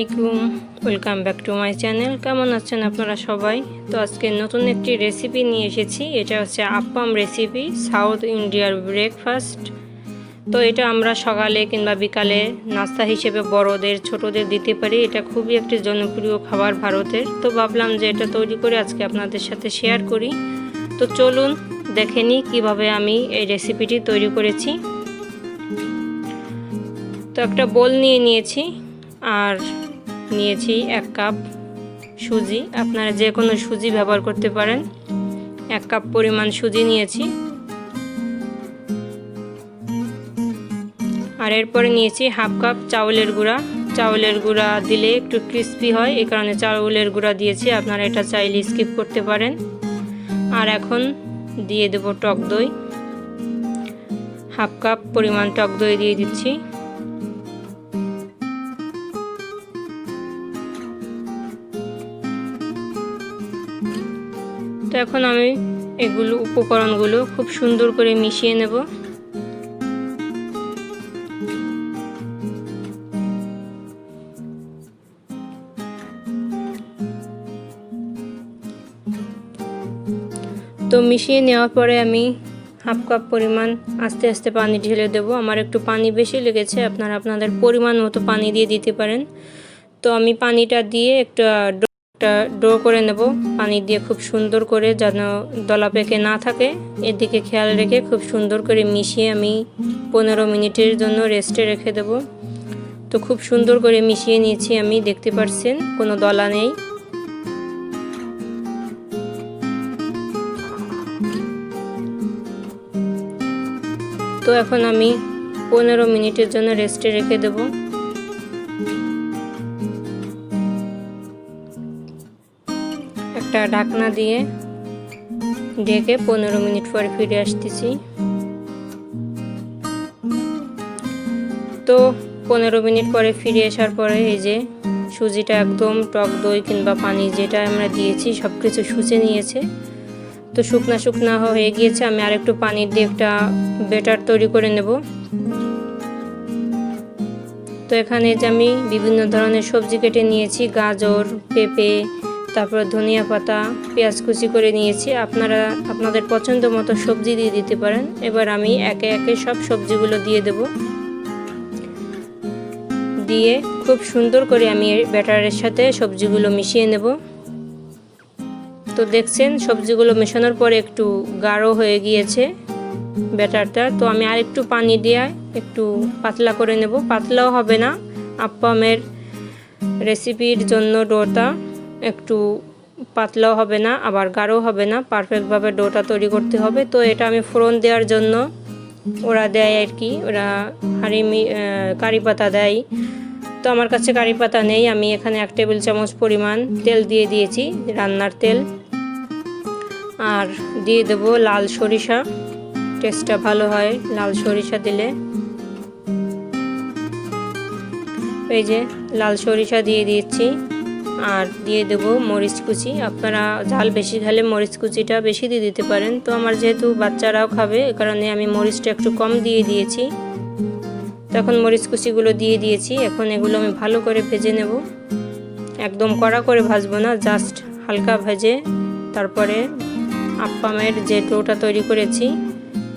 আলাইকুম, welcome back to my channel. কেমন আছেন আপনারা সবাই? তো আজকে নতুন একটি রেসিপি নিয়ে এসেছি। এটা হচ্ছে আপ্পাম রেসিপি, সাউথ ইন্ডিয়ার ব্রেকফাস্ট। তো এটা আমরা সকালে কিংবা বিকালে নাস্তা হিসেবে বড়দের ছোটদের দিতে পারি। এটা খুবই একটি জনপ্রিয় খাবার ভারতের। তো ভাবলাম যে এটা তৈরি করে আজকে আপনাদের সাথে শেয়ার করি। তো চলুন দেখে নিই কীভাবে আমি এই রেসিপিটি তৈরি করেছি। তো একটা বোল নিয়ে নিয়েছি আর নিয়েছি 1 কাপ সুজি। আপনারা যে কোনো সুজি ব্যবহার করতে পারেন। 1 কাপ পরিমাণ সুজি নিয়েছি। আর এরপরে নিয়েছি 1/2 কাপ চাউলের গুঁড়া। চাউলের গুঁড়া দিলে একটু ক্রিস্পি হয়, এই কারণে চাউলের গুঁড়া দিয়েছি। আপনারা এটা চাইলে স্কিপ করতে পারেন। আর এখন দিয়ে দেব টক দই। 1/2 কাপ পরিমাণ টক দই দিয়ে দিচ্ছি। তো এখন আমি এগুলো উপকরণগুলো খুব সুন্দর করে মিশিয়ে নেব। তো মিশিয়ে নেওয়ার পরে আমি 1/2 কাপ পরিমাণ আস্তে আস্তে পানি ঢেলে দেব। আমার একটু পানি বেশি লেগেছে, আপনারা আপনাদের পরিমাণ মতো পানি দিয়ে দিতে পারেন। তো আমি পানিটা দিয়ে একটা ডো করে নেব। পানি দিয়ে খুব সুন্দর করে যেন দলা পেকে না থাকে এদিকে খেয়াল রেখে খুব সুন্দর করে মিশিয়ে আমি 15 মিনিটের জন্য রেস্টে রেখে দেব। তো খুব সুন্দর করে মিশিয়ে নিয়েছি আমি, দেখতে পাচ্ছেন কোনো দলা নেই। তো এখন আমি 15 মিনিটের জন্য রেস্টে রেখে দেব। একটা ঢাকনা দিয়ে ঢেকে 15 মিনিট পরে ফিরে আসতেছি। তো 15 মিনিট পরে ফিরে আসার পরে এই যে সুজিটা একদম টক দই কিংবা পানি যেটা আমরা দিয়েছি সব কিছু শুষে নিয়েছে। তো শুকনা শুকনা হয়ে গিয়েছে। আমি আরেকটু পানি দিয়ে একটা ব্যাটার তৈরি করে নেব। তো এখানে যে আমি বিভিন্ন ধরনের সবজি কেটে নিয়েছি, গাজর, পেঁপে, তারপর ধনিয়া পাতা, পেঁয়াজ কুচি করে নিয়েছি। আপনারা আপনাদের পছন্দ মতো সবজি দিয়ে দিতে পারেন। এবার আমি একে একে সব সবজিগুলো দিয়ে দেব। দিয়ে খুব সুন্দর করে আমি ব্যাটারের সাথে সবজিগুলো মিশিয়ে নেব। তো দেখছেন সবজিগুলো মেশানোর পরে একটু গাঢ় হয়ে গিয়েছে ব্যাটারটা। তো আমি আর একটু পানি দিয়ে একটু পাতলা করে নেব। পাতলাও হবে না, আপ্পামের রেসিপির জন্য ডোটা একটু পাতলাও হবে না আবার গাঢ় হবে না, পারফেক্টভাবে ডোটা তৈরি করতে হবে। তো এটা আমি ফোড়ন দেওয়ার জন্য ওরা দেয় আর কি, ওরা কারি পাতা দেয়। তো আমার কাছে কারি পাতা নেই। আমি এখানে 1 টেবিল চামচ পরিমাণ তেল দিয়ে দিয়েছি, রান্নার তেল। আর দিয়ে দেব লাল সরিষা, টেস্টটা ভালো হয় লাল সরিষা দিলে। এই যে লাল সরিষা দিয়ে দিয়েছি। আর দিয়ে দেব মরিচ কুচি। আপনারা ঝাল বেশি খেলে মরিচ কুচিটা বেশি দিয়ে দিতে পারেন। তো আমার যেহেতু বাচ্চারাও খাবে এ কারণে আমি মরিচটা একটু কম দিয়ে দিয়েছি। তখন মরিচ কুচিগুলো দিয়ে দিয়েছি। এখন এগুলো আমি ভালো করে ভেজে নেব। একদম কড়া করে ভাজবো না, জাস্ট হালকা ভেজে তারপরে আপ্পামের যে ডোটা তৈরি করেছি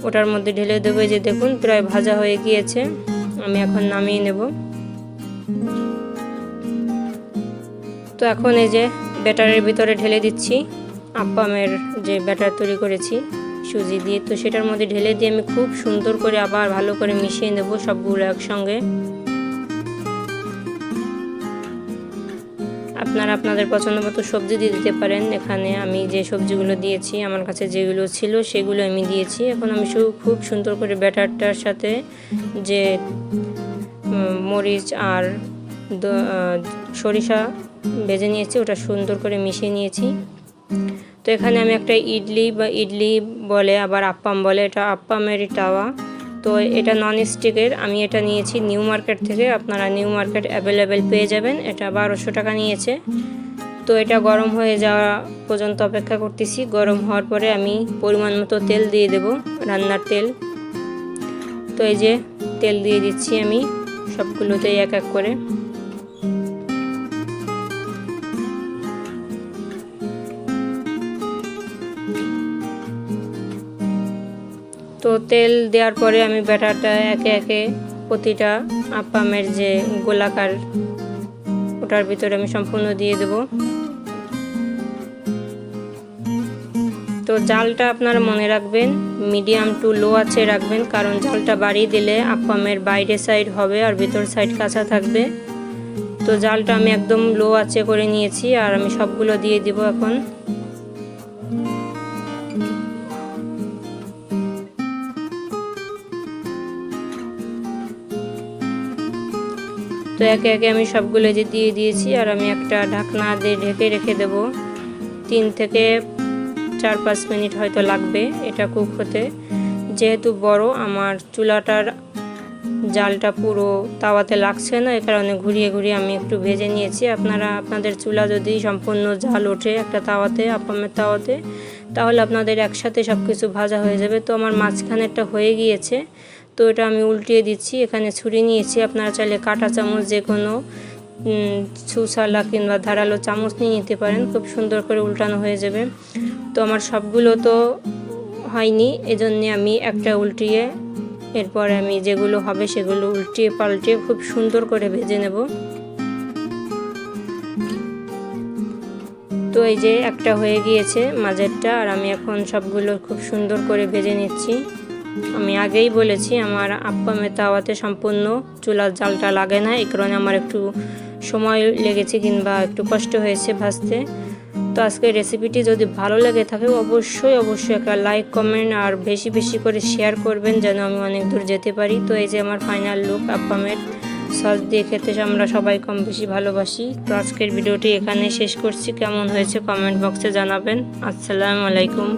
ওটার মধ্যে ঢেলে দেবো। যে দেখুন প্রায় ভাজা হয়ে গিয়েছে, আমি এখন নামিয়ে নেব। তো এখন এই যে ব্যাটারের ভিতরে ঢেলে দিচ্ছি আপ্পামের যে ব্যাটার তৈরি করেছি সুজি দিয়ে। তো সেটার মধ্যে ঢেলে দিয়ে আমি খুব সুন্দর করে আবার ভালো করে মিশিয়ে নেব সবগুলো একসঙ্গে। আপনারা আপনাদের পছন্দ মতো সবজি দিয়ে দিতে পারেন। এখানে আমি যে সবজিগুলো দিয়েছি আমার কাছে যেগুলো ছিল সেগুলো আমি দিয়েছি। এখন আমি খুব সুন্দর করে ব্যাটারটার সাথে যে মরিচ আর সরিষা ভেজে নিয়েছি ওটা সুন্দর করে মিশিয়ে নিয়েছি। তো এখানে আমি একটা ইডলি বলে আবার আপ্পাম বলে, এটা আপ্পামেরই তাওয়া। তো এটা নন স্টিকের, আমি এটা নিয়েছি নিউ মার্কেট থেকে। আপনারা নিউ মার্কেট অ্যাভেলেবেল পেয়ে যাবেন। এটা 1200 টাকা নিয়েছে। তো এটা গরম হয়ে যাওয়া পর্যন্ত অপেক্ষা করতেছি। গরম হওয়ার পরে আমি পরিমাণ মতো তেল দিয়ে দেব, রান্নার তেল। তো এই যে তেল দিয়ে দিচ্ছি আমি সবগুলোতেই এক এক করে। তো তেল দেওয়ার পরে আমি ব্যাটারটা একে একে প্রতিটা আপ্পামের যে গোলাকার ওটার ভিতরে আমি সম্পূর্ণ দিয়ে দেব। তো জালটা আপনারা মনে রাখবেন মিডিয়াম টু লো আছে রাখবেন, কারণ জালটা বাড়িয়ে দিলে আপ্পামের বাইরে সাইড হবে আর ভিতর সাইড কাঁচা থাকবে। তো জালটা আমি একদম লো আছে করে নিয়েছি আর আমি সবগুলো দিয়ে দিব এখন। তো একে একে আমি সবগুলো যে দিয়ে দিয়েছি আর আমি একটা ঢাকনা দিয়ে ঢেকে রেখে দেব। 3 থেকে 4-5 মিনিট হয়তো লাগবে এটা কুক হতে। যেহেতু বড় আমার চুলাটার জালটা পুরো তাওয়াতে লাগছে না, এই কারণে ঘুরিয়ে ঘুরিয়ে আমি একটু ভেজে নিয়েছি। আপনারা আপনাদের চুলা যদি সম্পূর্ণ জাল ওঠে একটা তাওয়াতে, আপ্পামের তাওয়াতে, তাহলে আপনাদের একসাথে সব কিছু ভাজা হয়ে যাবে। তো আমার মাঝখানেরটা হয়ে গিয়েছে, তো এটা আমি উল্টিয়ে দিচ্ছি। এখানে ছুরি নিয়েছি, আপনারা চাইলে কাঁটা চামচ যে কোনো ছুসালা কিংবা ধারালো চামচ নিয়ে নিতে পারেন, খুব সুন্দর করে উল্টানো হয়ে যাবে। তো আমার সবগুলো তো হয়নি, এজন্যে আমি একটা উল্টিয়ে এরপরে আমি যেগুলো হবে সেগুলো উল্টিয়ে পাল্টিয়ে খুব সুন্দর করে ভেজে নেব। তো এই যে একটা হয়ে গিয়েছে মাঝেরটা, আর আমি এখন সবগুলো খুব সুন্দর করে ভেজে নিচ্ছি। আমি আগেই বলেছি আমার আপ্পামের তাওয়াতে সম্পূর্ণ চুলার জালটা লাগে না, এই কারণে আমার একটু সময় লেগেছে কিংবা একটু কষ্ট হয়েছে ভাজতে। তো আজকের রেসিপিটি যদি ভালো লেগে থাকে অবশ্যই একটা লাইক কমেন্ট আর বেশি বেশি করে শেয়ার করবেন, যেন আমি অনেক দূর যেতে পারি। তো এই যে আমার ফাইনাল লুক, আপ্পামের সস দিয়ে খেতে আমরা সবাই কম বেশি ভালোবাসি। তো আজকের ভিডিওটি এখানে শেষ করছি। কেমন হয়েছে কমেন্ট বক্সে জানাবেন। আসসালামু আলাইকুম।